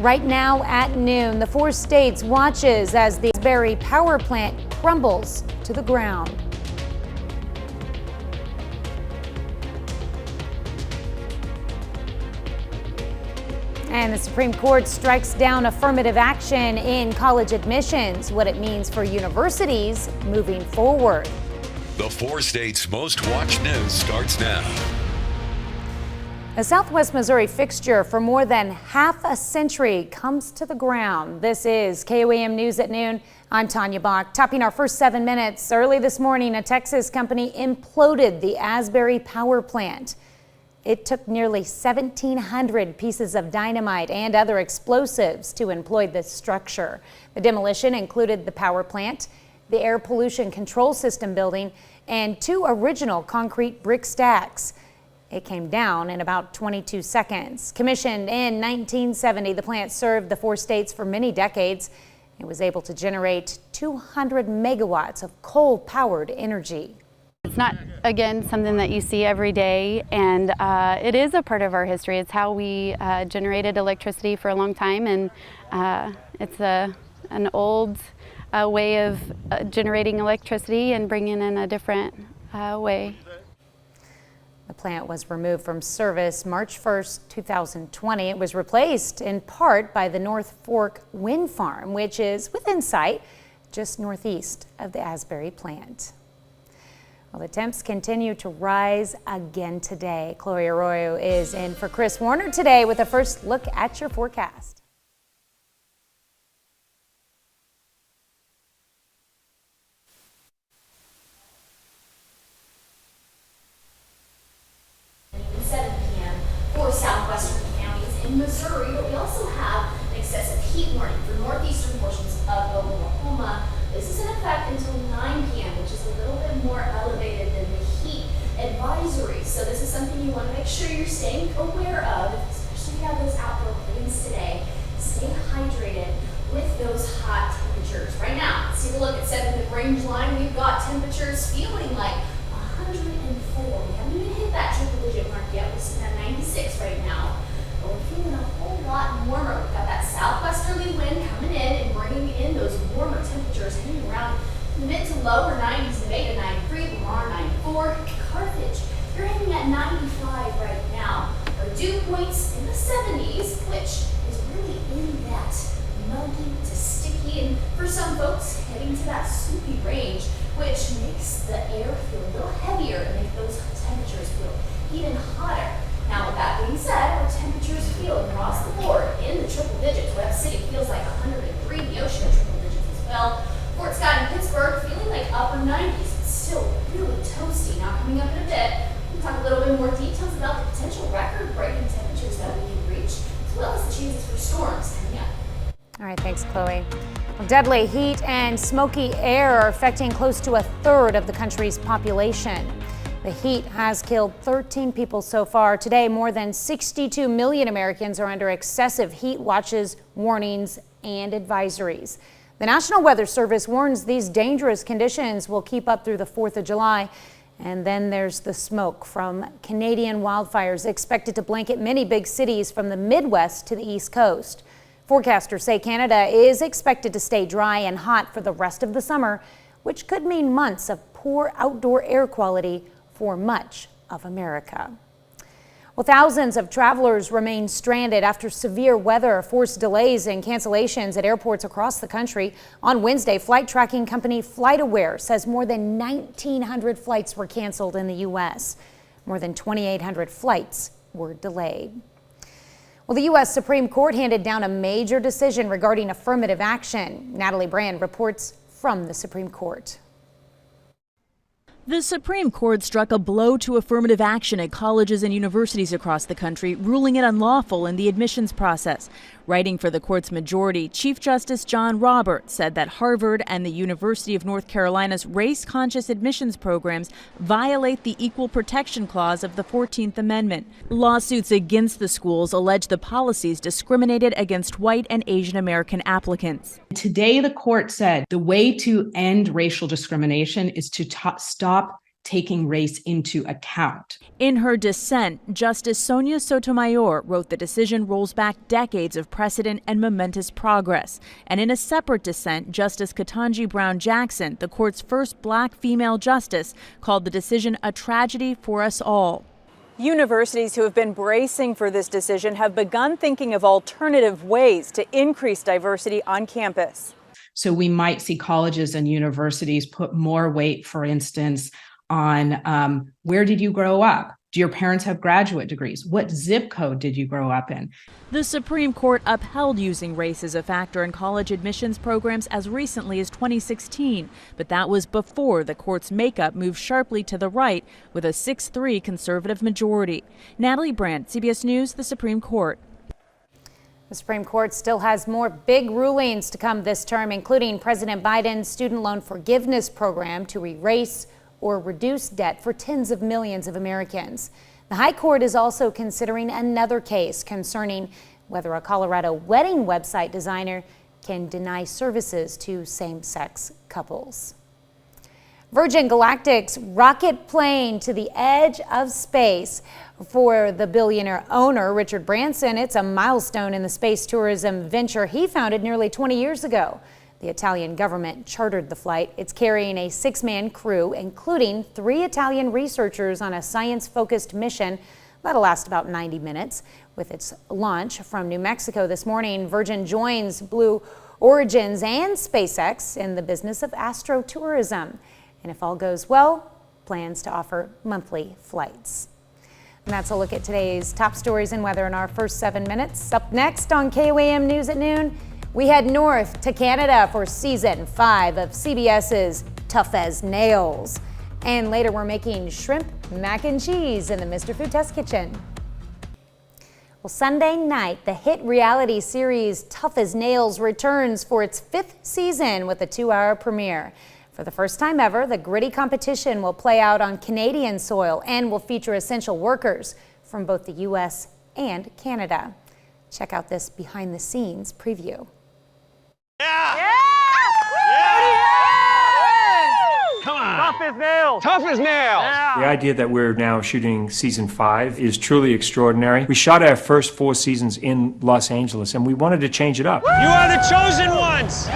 Right now at noon, the 4 states watches as the Asbury power plant crumbles to the ground. And the Supreme Court strikes down affirmative action in college admissions, what it means for universities moving forward. The 4 states' most watched news starts now. A Southwest Missouri fixture for more than half a century comes to the ground. This is KOAM News at noon. I'm Tanya Bach. Topping our first 7 minutes, early this morning, a Texas company imploded the Asbury power plant. It took nearly 1,700 pieces of dynamite and other explosives to implode the structure. The demolition included the power plant, the air pollution control system building, and 2 original concrete brick stacks. It came down in about 22 seconds. Commissioned in 1970, the plant served the 4 states for many decades. It was able to generate 200 megawatts of coal-powered energy. It's not, again, something that you see every day, and it is a part of our history. It's how we generated electricity for a long time, and it's an old way of generating electricity and bringing in a different way. The plant was removed from service March 1st, 2020. It was replaced in part by the North Fork Wind Farm, which is within sight just northeast of the Asbury plant. Well, the temps continue to rise again today. Chloe Arroyo is in for Chris Warner today with a first look at your forecast. For southwestern counties in Missouri, but we also have an excessive heat warning for northeastern portions of Oklahoma. This is in effect until 9 p.m., which is a little bit more elevated than the heat advisory. So this is something you want to make sure you're staying aware of, especially if you have those outdoor plans today. Stay hydrated with those hot temperatures. Right now, let's take a look at 7th range line. We've got temperatures feeling like 104. We haven't even hit that triple-digit mark yet. We're sitting at 96 right now. But we're feeling a whole lot warmer. We've got that southwesterly wind coming in and bringing in those warmer temperatures, hanging around the mid to lower 90s. Nevada 93, Lamar 94, Carthage, you're hanging at 95 right now. Our dew points in the 70s, which is really in that muggy to sticky, and for some folks heading to that soupy range, which makes the air feel a little heavier and make those temperatures feel even hotter. Now, with that being said, our temperatures feel across the board in the triple digits. Webb City feels like 103, the ocean triple digits as well. Fort Scott and Pittsburgh feeling like upper 90s. It's still really toasty. Now, coming up in a bit, we'll talk a little bit more details about the potential record-breaking temperatures that we can reach, as well as the chances for storms coming up. All right, thanks, Chloe. Well, deadly heat and smoky air are affecting close to a third of the country's population. The heat has killed 13 people so far. Today, more than 62 million Americans are under excessive heat watches, warnings, and advisories. The National Weather Service warns these dangerous conditions will keep up through the 4th of July. And then there's the smoke from Canadian wildfires expected to blanket many big cities from the Midwest to the East Coast. Forecasters say Canada is expected to stay dry and hot for the rest of the summer, which could mean months of poor outdoor air quality for much of America. Well, thousands of travelers remain stranded after severe weather forced delays and cancellations at airports across the country. On Wednesday, flight tracking company FlightAware says more than 1,900 flights were canceled in the U.S. More than 2,800 flights were delayed. Well, the U.S. Supreme Court handed down a major decision regarding affirmative action. Natalie Brand reports from the Supreme Court. The Supreme Court struck a blow to affirmative action at colleges and universities across the country, ruling it unlawful in the admissions process. Writing for the court's majority, Chief Justice John Roberts said that Harvard and the University of North Carolina's race-conscious admissions programs violate the Equal Protection Clause of the 14th Amendment. Lawsuits against the schools allege the policies discriminated against white and Asian American applicants. Today, the court said the way to end racial discrimination is to stop taking race into account. In her dissent, Justice Sonia Sotomayor wrote the decision rolls back decades of precedent and momentous progress. And in a separate dissent, Justice Ketanji Brown Jackson, the court's first black female justice, called the decision a tragedy for us all. Universities who have been bracing for this decision have begun thinking of alternative ways to increase diversity on campus. So we might see colleges and universities put more weight, for instance, on where did you grow up? Do your parents have graduate degrees? What zip code did you grow up in? The Supreme Court upheld using race as a factor in college admissions programs as recently as 2016, but that was before the court's makeup moved sharply to the right with a 6-3 conservative majority. Natalie Brandt, CBS News, the Supreme Court. The Supreme Court still has more big rulings to come this term, including President Biden's student loan forgiveness program to erase or reduce debt for tens of millions of Americans. The High Court is also considering another case concerning whether a Colorado wedding website designer can deny services to same-sex couples. Virgin Galactic's rocket plane to the edge of space. For the billionaire owner, Richard Branson, it's a milestone in the space tourism venture he founded nearly 20 years ago. The Italian government chartered the flight. It's carrying a 6-man crew, including 3 Italian researchers on a science-focused mission that'll last about 90 minutes. With its launch from New Mexico this morning, Virgin joins Blue Origins and SpaceX in the business of astrotourism. And if all goes well, plans to offer monthly flights. And that's a look at today's top stories and weather in our first 7 minutes. Up next on KOAM News at noon, we head north to Canada for season 5 of CBS's Tough as Nails. And later we're making shrimp mac and cheese in the Mr. Food Test Kitchen. Well, Sunday night, the hit reality series Tough as Nails returns for its 5th season with a 2-hour premiere. For the first time ever, the gritty competition will play out on Canadian soil and will feature essential workers from both the U.S. and Canada. Check out this behind-the-scenes preview. Yeah! Yeah! Come on! Tough as nails! Tough as nails! Yeah. The idea that we're now shooting season 5 is truly extraordinary. We shot our first 4 seasons in Los Angeles, and we wanted to change it up. You are the chosen ones!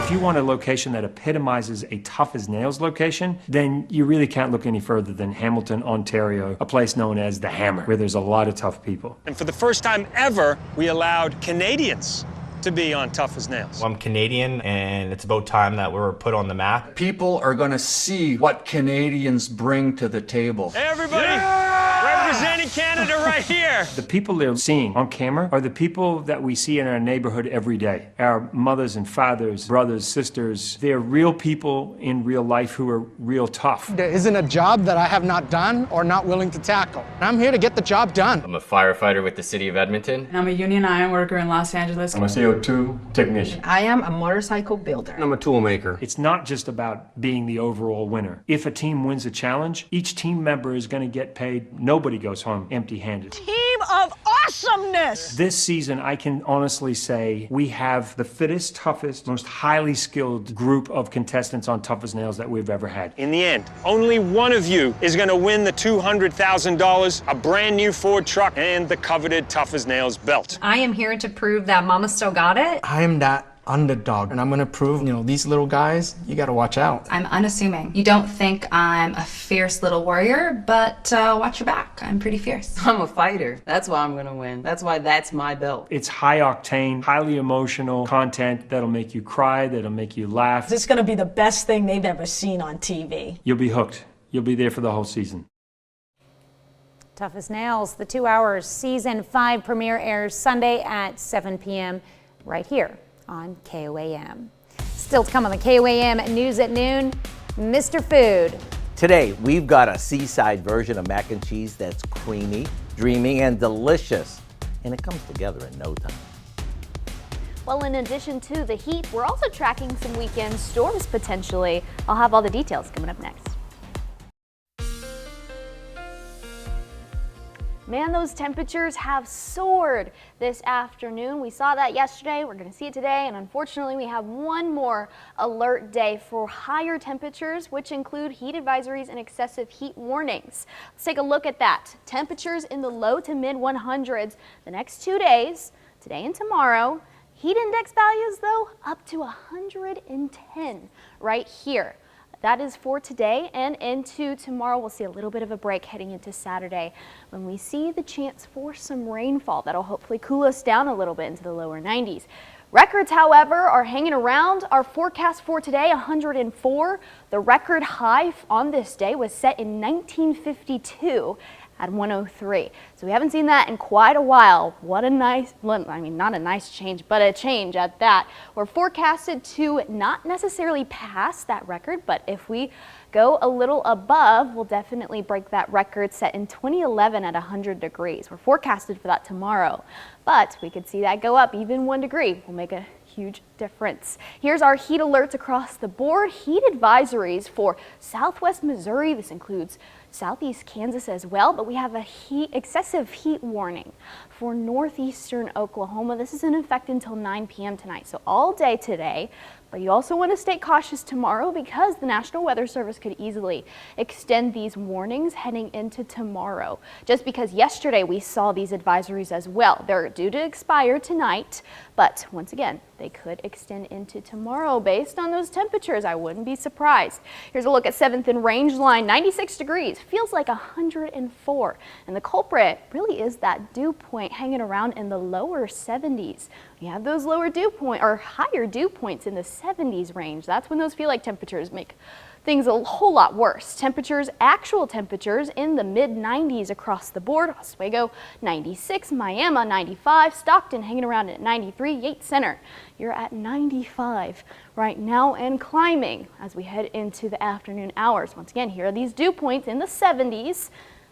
If you want a location that epitomizes a Tough as Nails location, then you really can't look any further than Hamilton, Ontario, a place known as the Hammer, where there's a lot of tough people. And for the first time ever, we allowed Canadians to be on Tough as Nails. I'm Canadian, and it's about time that we were put on the map. People are going to see what Canadians bring to the table. Hey, everybody! Representing Canada right here! The people they're seeing on camera are the people that we see in our neighborhood every day. Our mothers and fathers, brothers, sisters. They're real people in real life who are real tough. There isn't a job that I have not done or not willing to tackle. I'm here to get the job done. I'm a firefighter with the city of Edmonton. I'm a union iron worker in Los Angeles. I'm a CO2 technician. I am a motorcycle builder. I'm a tool maker. It's not just about being the overall winner. If a team wins a challenge, each team member is going to get paid. Nobody goes home empty-handed. Team of awesomeness! This season, I can honestly say we have the fittest, toughest, most highly skilled group of contestants on Tough as Nails that we've ever had. In the end, only one of you is going to win the $200,000, a brand new Ford truck, and the coveted Tough as Nails belt. I am here to prove that Mama still got it. I am that underdog, and I'm going to prove, these little guys, you got to watch out. I'm unassuming. You don't think I'm a fierce little warrior, but watch your back. I'm pretty fierce. I'm a fighter. That's why I'm going to win. That's why that's my belt. It's high octane, highly emotional content that'll make you cry, that'll make you laugh. This is going to be the best thing they've ever seen on TV. You'll be hooked. You'll be there for the whole season. Tough as Nails, the 2-hour season 5 premiere airs Sunday at 7 p.m. right here on KOAM. Still to come on the KOAM News at noon, Mr. Food. Today, we've got a seaside version of mac and cheese that's creamy, dreamy, and delicious. And it comes together in no time. Well, in addition to the heat, we're also tracking some weekend storms potentially. I'll have all the details coming up next. Man, those temperatures have soared this afternoon. We saw that yesterday, we're going to see it today, and unfortunately we have one more alert day for higher temperatures, which include heat advisories and excessive heat warnings. Let's take a look at that. Temperatures in the low to mid 100s the next 2 days, today and tomorrow. Heat index values, though, up to 110 right here. That is for today, and into tomorrow we'll see a little bit of a break heading into Saturday when we see the chance for some rainfall. That'll hopefully cool us down a little bit into the lower 90s. Records, however, are hanging around. Our forecast for today, 104. The record high on this day was set in 1952 at 103. So we haven't seen that in quite a while. What a nice, I mean, not a nice change, but a change at that. We're forecasted to not necessarily pass that record, but if we go a little above, we'll definitely break that record set in 2011 at 100 degrees. We're forecasted for that tomorrow, but we could see that go up even 1 degree. We'll make a huge difference. Here's our heat alerts across the board. Heat advisories for southwest Missouri. This includes southeast Kansas as well, but we have a excessive heat warning for northeastern Oklahoma. This is in effect until 9 p.m. tonight, so all day today. But you also want to stay cautious tomorrow because the National Weather Service could easily extend these warnings heading into tomorrow. Just because yesterday we saw these advisories as well. They're due to expire tonight, but once again, they could extend into tomorrow based on those temperatures. I wouldn't be surprised. Here's a look at 7th and Range Line, 96 degrees, feels like 104. And the culprit really is that dew point hanging around in the lower 70s. We have those lower dew point or higher dew points in the 70s range. That's when those feel like temperatures make things a whole lot worse. Temperatures, actual temperatures in the mid 90s across the board. Oswego 96, Miami 95, Stockton hanging around at 93, Yates Center, you're at 95 right now and climbing as we head into the afternoon hours. Once again, here are these dew points in the 70s.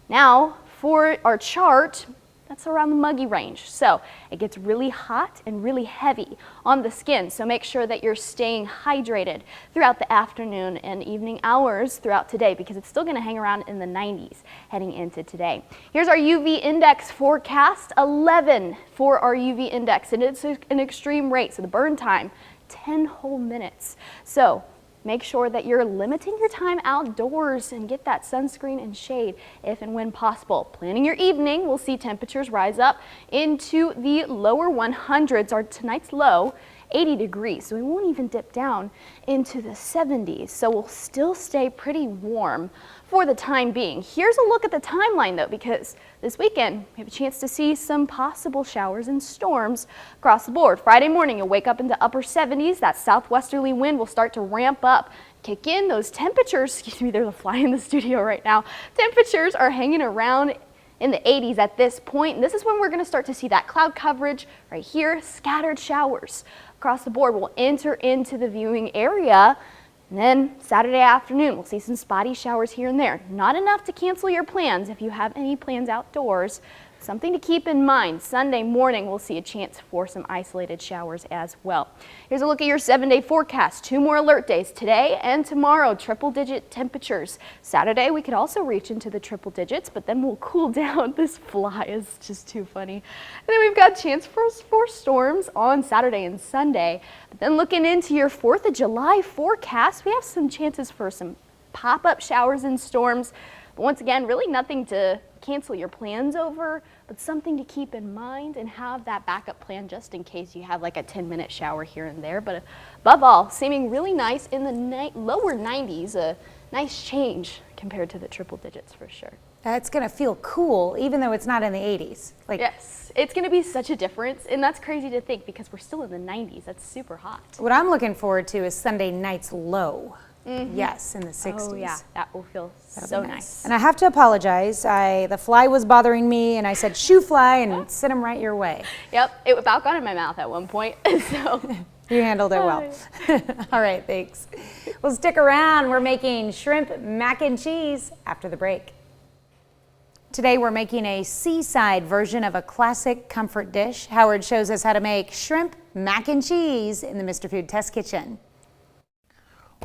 Now for our chart, that's around the muggy range. So it gets really hot and really heavy on the skin. So make sure that you're staying hydrated throughout the afternoon and evening hours throughout today because it's still going to hang around in the 90s heading into today. Here's our UV index forecast, 11 for our UV index, and it's an extreme rate. So the burn time, 10 whole minutes. So make sure that you're limiting your time outdoors and get that sunscreen and shade if and when possible. Planning your evening, we'll see temperatures rise up into the lower 100s. Our tonight's low, 80 degrees, so we won't even dip down into the 70s. So we'll still stay pretty warm for the time being. Here's a look at the timeline though, because this weekend we have a chance to see some possible showers and storms across the board. Friday morning you'll wake up into upper 70s. That southwesterly wind will start to ramp up, kick in. Those temperatures, excuse me, there's a fly in the studio right now. Temperatures are hanging around in the 80s at this point, and this is when we're going to start to see that cloud coverage right here. Scattered showers across the board will enter into the viewing area. And then Saturday afternoon, we'll see some spotty showers here and there. Not enough to cancel your plans if you have any plans outdoors. Something to keep in mind. Sunday morning, we'll see a chance for some isolated showers as well. Here's a look at your 7-day forecast. 2 more alert days today and tomorrow. Triple-digit temperatures. Saturday, we could also reach into the triple digits, but then we'll cool down. This fly is just too funny. And then we've got a chance for storms on Saturday and Sunday. But then looking into your 4th of July forecast, we have some chances for some pop-up showers and storms. But once again, really nothing to cancel your plans over, but something to keep in mind and have that backup plan just in case you have like a 10-minute shower here and there. But above all, seeming really nice in the lower 90s, a nice change compared to the triple digits for sure. It's going to feel cool even though it's not in the 80s. Yes, it's going to be such a difference, and that's crazy to think because we're still in the 90s. That's super hot. What I'm looking forward to is Sunday night's low. Yes, in the 60s. Oh yeah, that will feel so nice. And I have to apologize. The fly was bothering me, and I said, "Shoo fly," and sent him right your way. Yep, it about got in my mouth at one point. So you handled it well. All right, thanks. Well, stick around. We're making shrimp mac and cheese after the break. Today we're making a seaside version of a classic comfort dish. Howard shows us how to make shrimp mac and cheese in the Mr. Food Test Kitchen.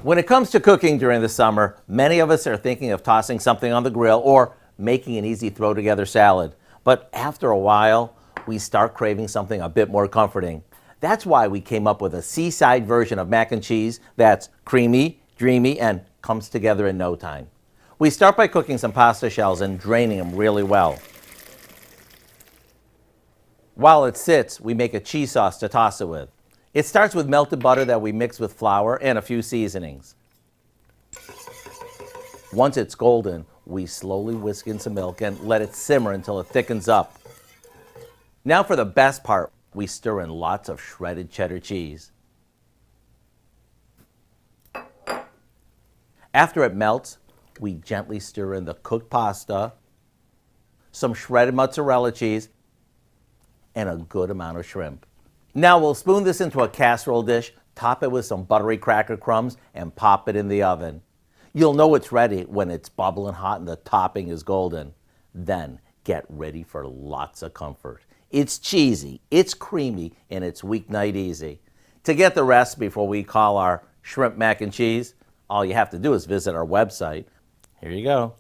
When it comes to cooking during the summer, many of us are thinking of tossing something on the grill or making an easy throw-together salad. But after a while, we start craving something a bit more comforting. That's why we came up with a seaside version of mac and cheese that's creamy, dreamy, and comes together in no time. We start by cooking some pasta shells and draining them really well. While it sits, we make a cheese sauce to toss it with. It starts with melted butter that we mix with flour and a few seasonings. Once it's golden, we slowly whisk in some milk and let it simmer until it thickens up. Now for the best part, we stir in lots of shredded cheddar cheese. After it melts, we gently stir in the cooked pasta, some shredded mozzarella cheese, and a good amount of shrimp. Now we'll spoon this into a casserole dish, top it with some buttery cracker crumbs, and pop it in the oven. You'll know it's ready when it's bubbling hot and the topping is golden. Then get ready for lots of comfort. It's cheesy, it's creamy, and it's weeknight easy. To get the recipe for what we call our shrimp mac and cheese, all you have to do is visit our website. Here you go.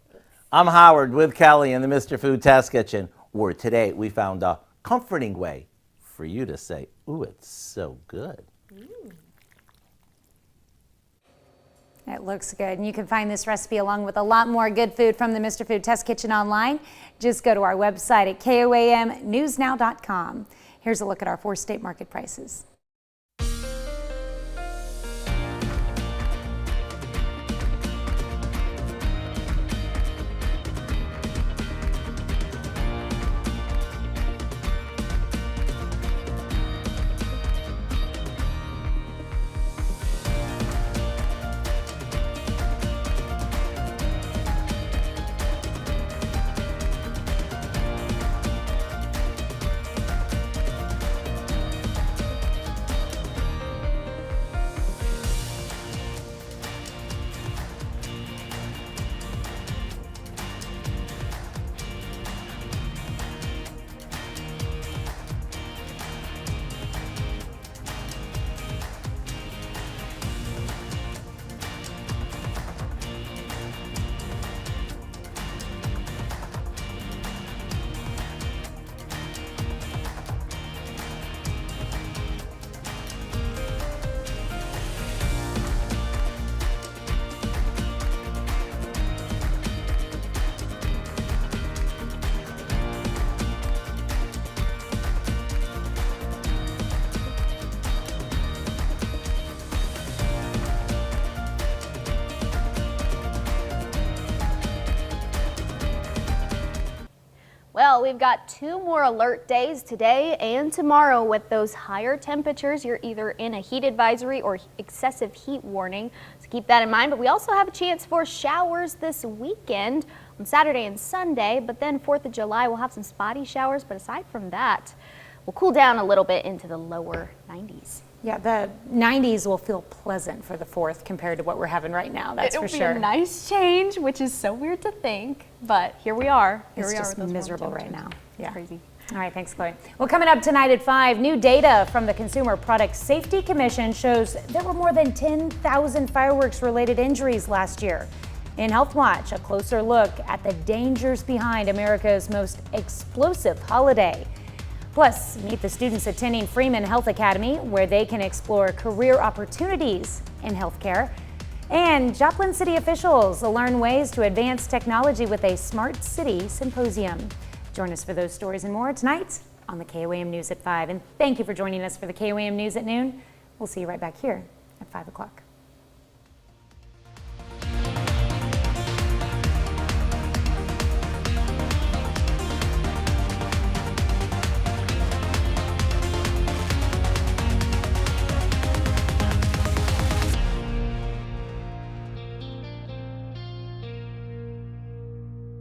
I'm Howard with Kelly in the Mr. Food Test Kitchen, where today we found a comforting way for you to say, ooh, it's so good. It looks good. And you can find this recipe along with a lot more good food from the Mr. Food Test Kitchen online. Just go to our website at KOAMnewsnow.com. Here's a look at our 4 state market prices. Well, we've got 2 more alert days today and tomorrow with those higher temperatures. You're either in a heat advisory or excessive heat warning, so keep that in mind. But we also have a chance for showers this weekend on Saturday and Sunday, but then 4th of July we'll have some spotty showers, but aside from that, we'll cool down a little bit into the lower 90s. Yeah, the 90s will feel pleasant for the 4th compared to what we're having right now, that's for sure. It'll be a nice change, which is so weird to think, but here we are. It's just miserable right now. Yeah. Crazy. All right, thanks, Chloe. Well, coming up tonight at 5, new data from the Consumer Product Safety Commission shows there were more than 10,000 fireworks-related injuries last year. In Health Watch, a closer look at the dangers behind America's most explosive holiday. Plus, meet the students attending Freeman Health Academy, where they can explore career opportunities in healthcare. And Joplin City officials will learn ways to advance technology with a Smart City Symposium. Join us for those stories and more tonight on the KOAM News at 5. And thank you for joining us for the KOAM News at noon. We'll see you right back here at 5 o'clock.